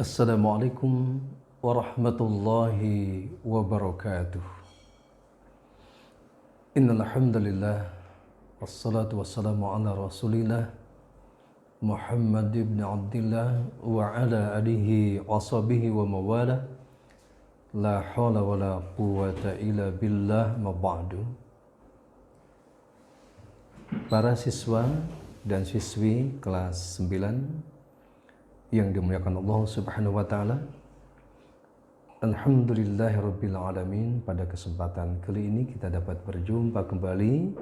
Assalamualaikum warahmatullahi wabarakatuh. Innal hamdalillah wassalatu wassalamu ala Rasulillah Muhammad ibn Abdillah wa ala alihi washabihi wa mawala. La haula wala quwwata illa billah ma ba'du. Para siswa dan siswi kelas 9 yang dimuliakan Allah Subhanahu wa taala. Alhamdulillahirabbil alamin. Pada kesempatan kali ini kita dapat berjumpa kembali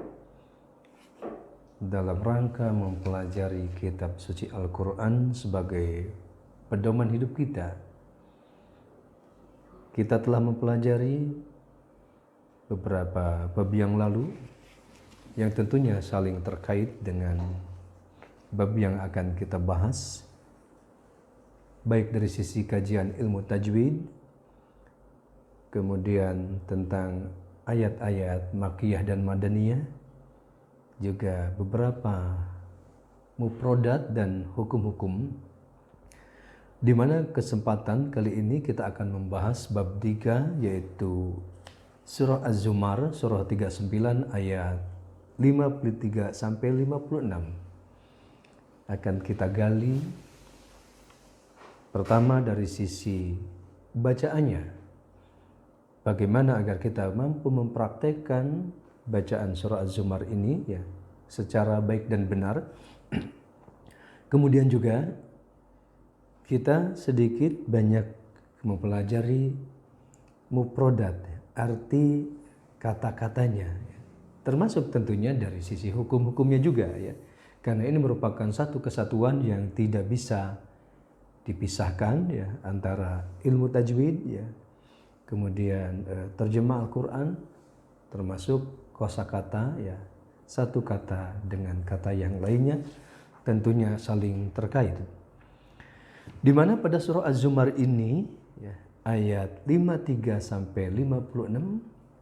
dalam rangka mempelajari kitab suci Al-Qur'an sebagai pedoman hidup kita. Kita telah mempelajari beberapa bab yang lalu yang tentunya saling terkait dengan bab yang akan kita bahas, baik dari sisi kajian ilmu tajwid, kemudian tentang ayat-ayat Makkiyah dan Madaniyah, juga beberapa mufradat dan hukum-hukum, di mana kesempatan kali ini kita akan membahas bab 3, yaitu surah Az-Zumar, surah 39 ayat 53 sampai 56. Akan kita gali pertama dari sisi bacaannya, bagaimana agar kita mampu mempraktekkan bacaan surah Az-Zumar ini ya secara baik dan benar. Kemudian juga kita sedikit banyak mempelajari mufradat, arti kata-katanya, termasuk tentunya dari sisi hukum-hukumnya juga ya, karena ini merupakan satu kesatuan yang tidak bisa dipisahkan ya, antara ilmu tajwid ya, kemudian terjemah Al-Qur'an, termasuk kosakata ya, satu kata dengan kata yang lainnya tentunya saling terkait. Di mana pada surah Az-Zumar ini ya, ayat 53 sampai 56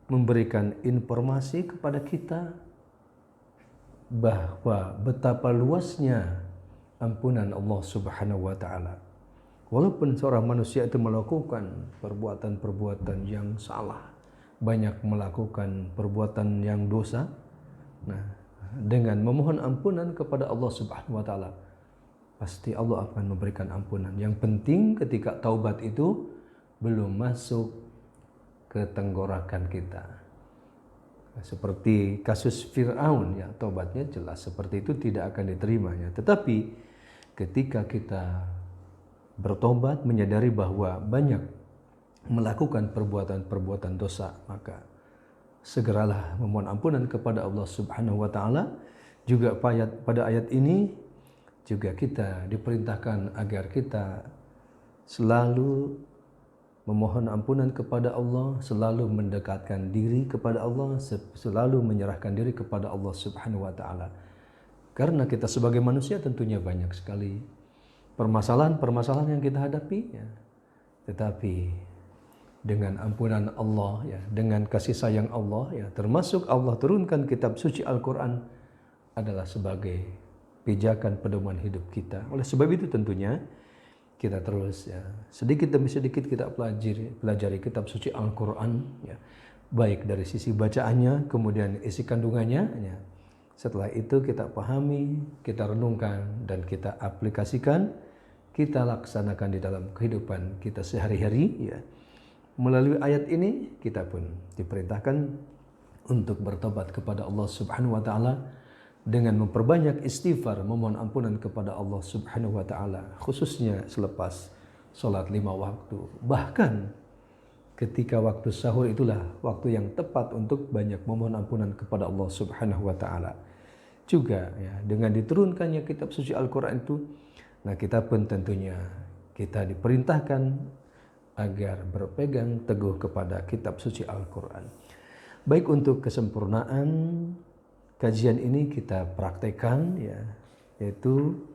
memberikan informasi kepada kita bahwa betapa luasnya ampunan Allah Subhanahu wa taala. Walaupun seorang manusia itu melakukan perbuatan-perbuatan yang salah, banyak melakukan perbuatan yang dosa, nah, dengan memohon ampunan kepada Allah Subhanahu wa taala, pasti Allah akan memberikan ampunan. Yang penting ketika taubat itu belum masuk ke tenggorokan kita. Seperti kasus Fir'aun ya, taubatnya jelas seperti itu tidak akan diterimanya. Tetapi ketika kita bertobat, menyadari bahwa banyak melakukan perbuatan-perbuatan dosa, maka segeralah memohon ampunan kepada Allah Subhanahu wa taala. Juga pada ayat ini juga kita diperintahkan agar kita selalu memohon ampunan kepada Allah, selalu mendekatkan diri kepada Allah, selalu menyerahkan diri kepada Allah Subhanahu wa taala. Karena kita sebagai manusia tentunya banyak sekali permasalahan-permasalahan yang kita hadapi ya. Tetapi dengan ampunan Allah ya, dengan kasih sayang Allah ya, termasuk Allah turunkan kitab suci Al-Qur'an adalah sebagai pijakan pedoman hidup kita. Oleh sebab itu tentunya kita terus ya, sedikit demi sedikit kita pelajari kitab suci Al-Qur'an ya, baik dari sisi bacaannya, kemudian isi kandungannya ya. Setelah itu kita pahami, kita renungkan, dan kita aplikasikan, kita laksanakan di dalam kehidupan kita sehari-hari ya. Melalui ayat ini kita pun diperintahkan untuk bertobat kepada Allah Subhanahu wa taala dengan memperbanyak istighfar, memohon ampunan kepada Allah Subhanahu wa taala, khususnya selepas salat 5 waktu. Bahkan ketika waktu sahur itulah waktu yang tepat untuk banyak memohon ampunan kepada Allah Subhanahu wa taala. Juga ya, dengan diturunkannya kitab suci Al-Qur'an itu, nah kita pun tentunya kita diperintahkan agar berpegang teguh kepada kitab suci Al-Qur'an. Baik, untuk kesempurnaan kajian ini kita praktekkan ya, yaitu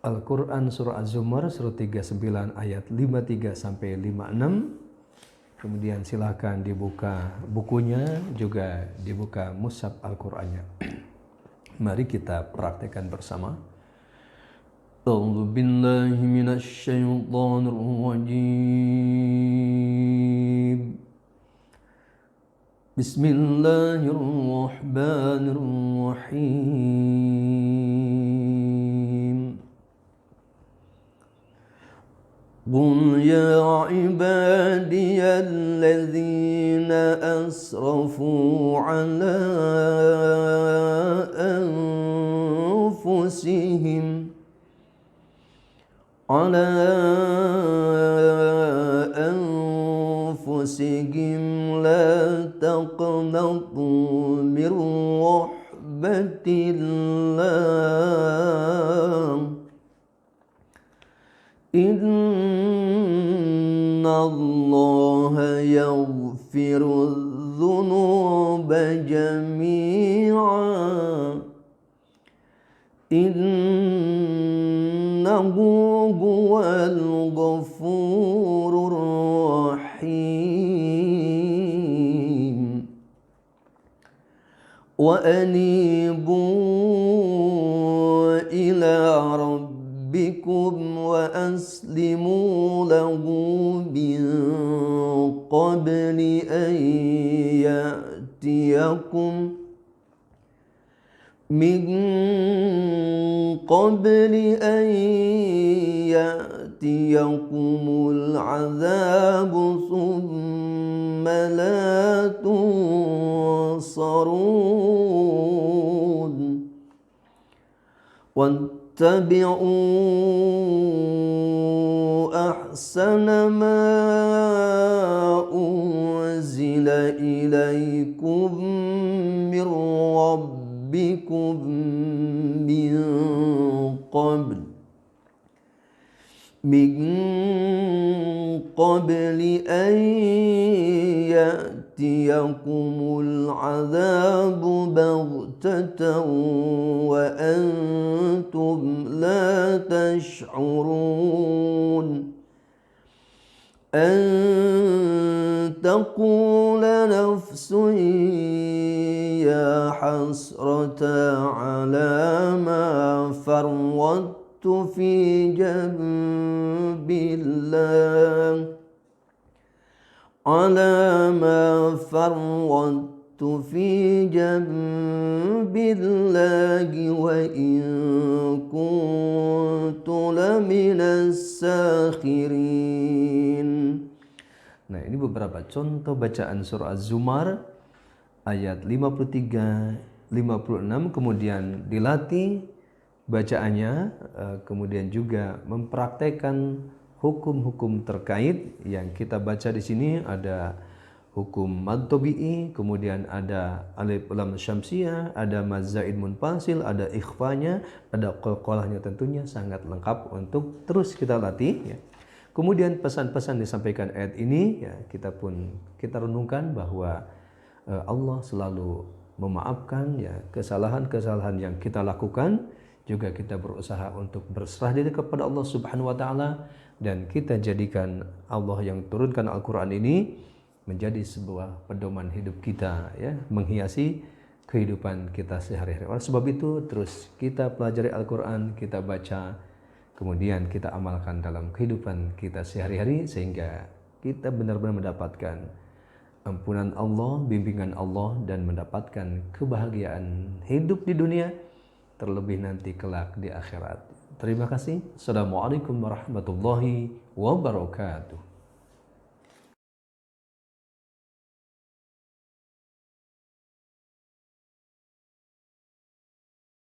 Al-Qur'an surah Az-Zumar surah 39 ayat 53 sampai 56. Kemudian silakan dibuka bukunya, juga dibuka mushaf Al-Qur'annya. Mari kita praktekkan bersama. أعوذ بالله من الشيطان الرجيم. بسم الله الرحمن الرحيم. قل يا عبادي الذين أسرفوا على أنفسهم لا تقنطوا من رحمة الله إن الله يغفر الذنوب جميعا إنه هو الغفور الرحيم وأنيبوا إلى ربكم وأسلموا له من قبل أن يأتيكم العذاب ثم لا تنصرون واتبعوا أحسن ما أنزل إليكم من ربكم من قبل أن يأتيكم العذاب بغتة وأنتم لا تشعرون أن تقول نفس يا حسرة على ما فرطت في جنب الله وإن كنت لمن الساخرين. Nah, ini beberapa contoh bacaan surah Az-Zumar ayat 53, 56, kemudian dilatih bacaannya, kemudian juga mempraktekkan hukum-hukum terkait yang kita baca di sini. Ada hukum mad tabi'i, kemudian ada alif lam syamsiyah, ada mad zaid munfasil, ada ikhfanya, ada qalqalahnya, tentunya sangat lengkap untuk terus kita latih ya. Kemudian pesan-pesan disampaikan ayat ini ya, kita renungkan bahwa Allah selalu memaafkan ya kesalahan-kesalahan yang kita lakukan. Juga kita berusaha untuk berserah diri kepada Allah Subhanahu wa taala, dan kita jadikan Allah yang turunkan Al-Qur'an ini menjadi sebuah pedoman hidup kita ya, menghiasi kehidupan kita sehari-hari. Oleh sebab itu terus kita pelajari Al-Qur'an, kita baca, kemudian kita amalkan dalam kehidupan kita sehari-hari sehingga kita benar-benar mendapatkan ampunan Allah, bimbingan Allah, dan mendapatkan kebahagiaan hidup di dunia, terlebih nanti kelak di akhirat. Terima kasih. Assalamualaikum warahmatullahi wabarakatuh.